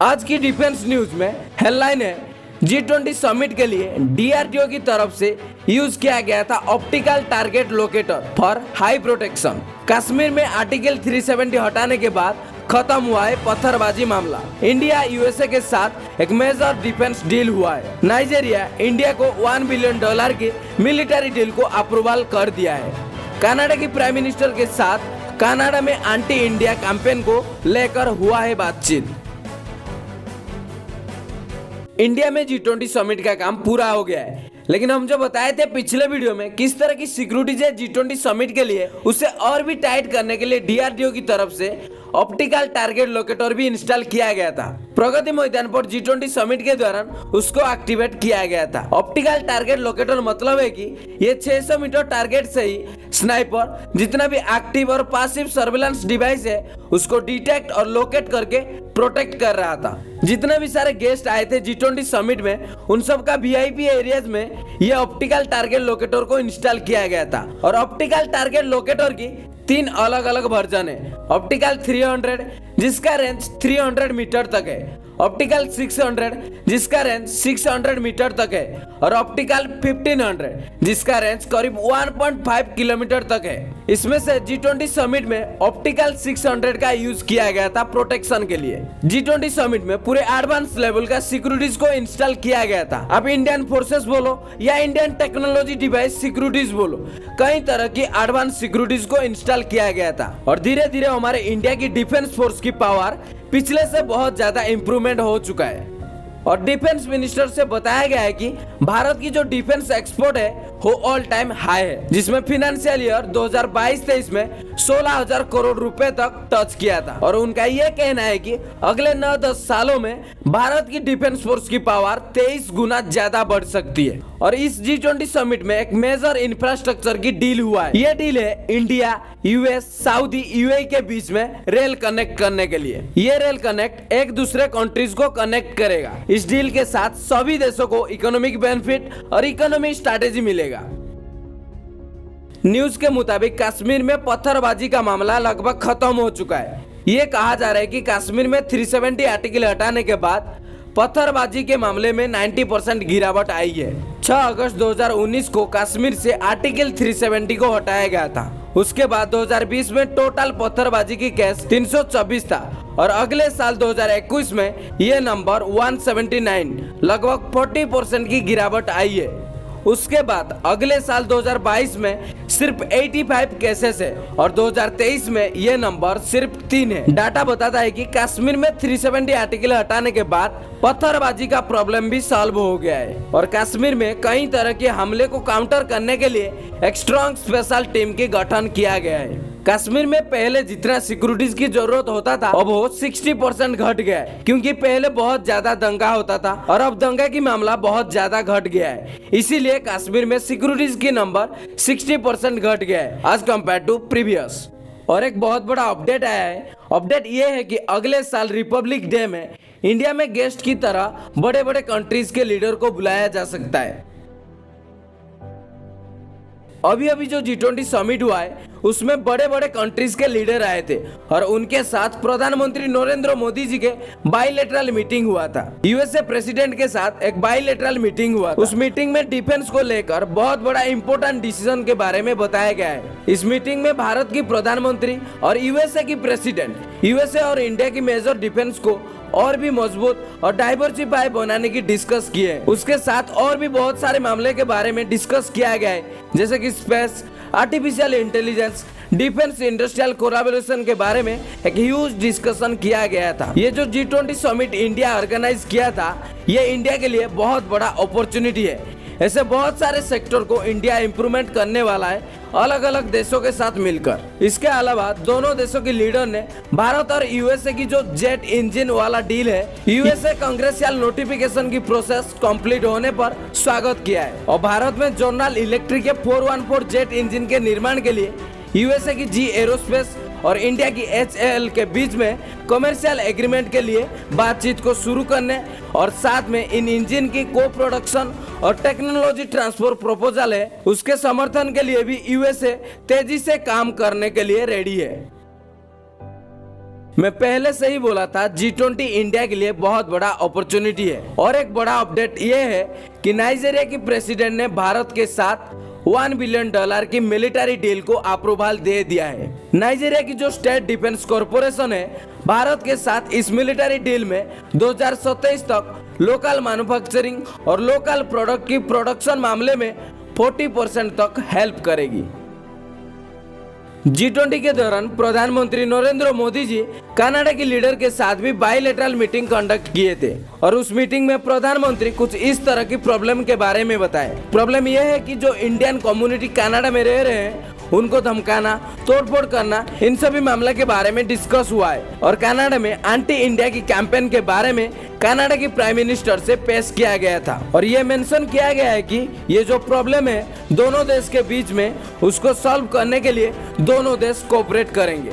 आज की defence news में हेडलाइन है G20 समिट के लिए DRDO की तरफ से यूज किया गया था optical target locator for high protection. Kashmir में आर्टिकल 370 हटाने के बाद खत्म हुआ है पत्थरबाजी मामला। इंडिया यूएसए के साथ एक मेजर डिफेंस डील हुआ है। नाइजीरिया इंडिया को $1 बिलियन की मिलिट्री डील को अप्रूवल कर दिया है। कनाडा की प्राइम मिनिस्टर के साथ कनाडा में एंटी इंडिया कैंपेन को लेकर हुआ है बातचीत। इंडिया में G20 समिट का काम पूरा हो गया है, लेकिन हम जो बताए थे पिछले वीडियो में किस तरह की सिक्योरिटीज है G20 समिट के लिए, उसे और भी टाइट करने के लिए DRDO की तरफ से ऑप्टिकल टारगेट लोकेटर भी इंस्टॉल किया गया था। प्रगति मैदान पर G20 समिट के दौरान उसको एक्टिवेट किया गया था। ऑप्टिकल टारगेट लोकेटर मतलब है कि ये 600 मीटर टारगेट से ही स्नाइपर जितना भी एक्टिव और पासिव सर्विलांस डिवाइस है उसको डिटेक्ट और लोकेट करके प्रोटेक्ट कर रहा था। जितने भी सारे गेस्ट आए थे G20 समिट में उन सब का VIP एरियाज में ये ऑप्टिकल टारगेट लोकेटर को इंस्टॉल किया गया था। और ऑप्टिकल टारगेट लोकेटर की 3 अलग अलग वर्जन है। ऑप्टिकल 300 जिसका रेंज 300 मीटर तक है, ऑप्टिकल 600 जिसका रेंज 600 मीटर तक है और ऑप्टिकल 1500 जिसका रेंज करीब 1.5 किलोमीटर तक है। इसमें से G20 समिट में ऑप्टिकल 600 का यूज किया गया था प्रोटेक्शन के लिए। G20 समिट में पूरे एडवांस लेवल का सिक्योरिटीज को इंस्टॉल किया गया था। अब इंडियन फोर्सेस बोलो या इंडियन टेक्नोलॉजी डिवाइस सिक्योरिटीज बोलो, कई तरह की एडवांस सिक्योरिटीज को इंस्टॉल किया गया था। और धीरे धीरे हमारे इंडिया की डिफेंस फोर्स की पावर पिछले से बहुत ज्यादा इंप्रूवमेंट हो चुका है। और डिफेंस मिनिस्टर से बताया गया है कि भारत की जो डिफेंस एक्सपोर्ट है वो ऑल टाइम हाई है, जिसमें फाइनेंशियल ईयर 2022-23 में 16,000 करोड़ रुपए तक टच किया था। और उनका ये कहना है कि अगले 9-10 सालों में भारत की डिफेंस फोर्स की पावर 23 गुना ज्यादा बढ़ सकती है। और इस G20 समिट में एक मेजर इंफ्रास्ट्रक्चर की डील हुआ है। ये डील है इंडिया, US, सऊदी, UAE के बीच में रेल कनेक्ट करने के लिए। ये रेल कनेक्ट एक दूसरे कंट्रीज को कनेक्ट करेगा। इस डील के साथ सभी देशों को इकोनॉमिक बेनिफिट और इकोनॉमिक स्ट्रैटेजी मिलेगा। न्यूज के मुताबिक कश्मीर में पत्थरबाजी का मामला लगभग खत्म हो चुका है। ये कहा जा रहा है कि कश्मीर में 370 आर्टिकल हटाने के बाद पत्थरबाजी के मामले में 90% गिरावट आई है। 6 अगस्त 2019 को कश्मीर से आर्टिकल 370 को हटाया गया था। उसके बाद 2020 में टोटल पत्थरबाजी की केस 324 था और अगले साल 2021 में ये नंबर 179, लगभग 40% की गिरावट आई है। उसके बाद अगले साल 2022 में सिर्फ 85 केसेस है और 2023 में ये नंबर सिर्फ 3 है। डाटा बताता है कि कश्मीर में 370 आर्टिकल हटाने के बाद पत्थरबाजी का प्रॉब्लम भी सॉल्व हो गया है और कश्मीर में कई तरह के हमले को काउंटर करने के लिए एक स्ट्रॉन्ग स्पेशल टीम के गठन किया गया है। कश्मीर में पहले जितना सिक्योरिटीज की जरूरत होता था अब वो 60% घट गया है, क्योंकि पहले बहुत ज्यादा दंगा होता था और अब दंगा की मामला बहुत ज्यादा घट गया है। इसीलिए कश्मीर में सिक्योरिटीज की नंबर 60% घट गया है एज कम्पेयर टू प्रीवियस। और एक बहुत बड़ा अपडेट आया है। अपडेट ये है कि अगले साल रिपब्लिक डे में इंडिया में गेस्ट की तरह बड़े बड़े कंट्रीज के लीडर को बुलाया जा सकता है। अभी जो G20 समिट हुआ है उसमें बड़े बड़े कंट्रीज के लीडर आए थे और उनके साथ प्रधानमंत्री नरेंद्र मोदी जी के बाइलेटरल मीटिंग हुआ था। USA प्रेसिडेंट के साथ एक बाइलेटरल मीटिंग हुआ था। उस मीटिंग में डिफेंस को लेकर बहुत बड़ा इंपॉर्टेंट डिसीजन के बारे में बताया गया है। इस मीटिंग में भारत की प्रधानमंत्री और USA की प्रेसिडेंट USA और इंडिया की मेजर डिफेंस को और भी मजबूत और डाइवर्सिफाई बनाने की डिस्कस की है। उसके साथ और भी बहुत सारे मामले के बारे में डिस्कस किया गया है, जैसे कि space, artificial intelligence, defence industrial collaboration के बारे में एक ह्यूज डिस्कशन किया गया था। ये जो G20 समिट इंडिया ऑर्गेनाइज किया था ये इंडिया के लिए बहुत बड़ा अपॉर्चुनिटी है। ऐसे बहुत सारे सेक्टर को इंडिया इंप्रूवमेंट करने वाला है अलग अलग देशों के साथ मिलकर। इसके अलावा दोनों देशों के लीडर ने भारत और USA की जो जेट इंजन वाला डील है, USA कांग्रेसियल नोटिफिकेशन की प्रोसेस कंप्लीट होने पर स्वागत किया है। और भारत में जनरल इलेक्ट्रिक के 414 जेट इंजन के निर्माण के लिए USA की G एरोस्पेस और इंडिया की HAL के बीच में कमर्शियल एग्रीमेंट के लिए बातचीत को शुरू करने और साथ में इन इंजन की को प्रोडक्शन और टेक्नोलॉजी ट्रांसफर प्रपोजल है उसके समर्थन के लिए भी USA तेजी से काम करने के लिए रेडी है। मैं पहले से ही बोला था G20 इंडिया के लिए बहुत बड़ा अपॉर्चुनिटी है। और एक बड़ा अपडेट ये है कि नाइजीरिया की प्रेसिडेंट ने भारत के साथ $1 बिलियन की मिलिट्री डील को अप्रूवल दे दिया है। नाइजीरिया की जो स्टेट डिफेंस कॉरपोरेशन है, भारत के साथ इस मिलिट्री डील में 2027 तक लोकल मैन्युफैक्चरिंग और लोकल प्रोडक्ट की प्रोडक्शन मामले में 40% तक हेल्प करेगी। G20 के दौरान प्रधानमंत्री नरेंद्र मोदी जी कनाडा की लीडर के साथ भी बायलैटरल मीटिंग कंडक्ट किए थे और उस मीटिंग में प्रधानमंत्री कुछ इस तरह की प्रॉब्लम के बारे में बताए। प्रॉब्लम यह है कि जो इंडियन कम्युनिटी कनाडा में रह रहे हैं उनको धमकाना, तोड़फोड़ करना, इन सभी मामले के बारे में डिस्कस हुआ है और कनाडा में एंटी इंडिया की कैंपेन के बारे में कनाडा की प्राइम मिनिस्टर से पेश किया गया था और ये मेंशन किया गया है कि ये जो प्रॉब्लम है दोनों देश के बीच में, उसको सॉल्व करने के लिए दोनों देश कोऑपरेट करेंगे।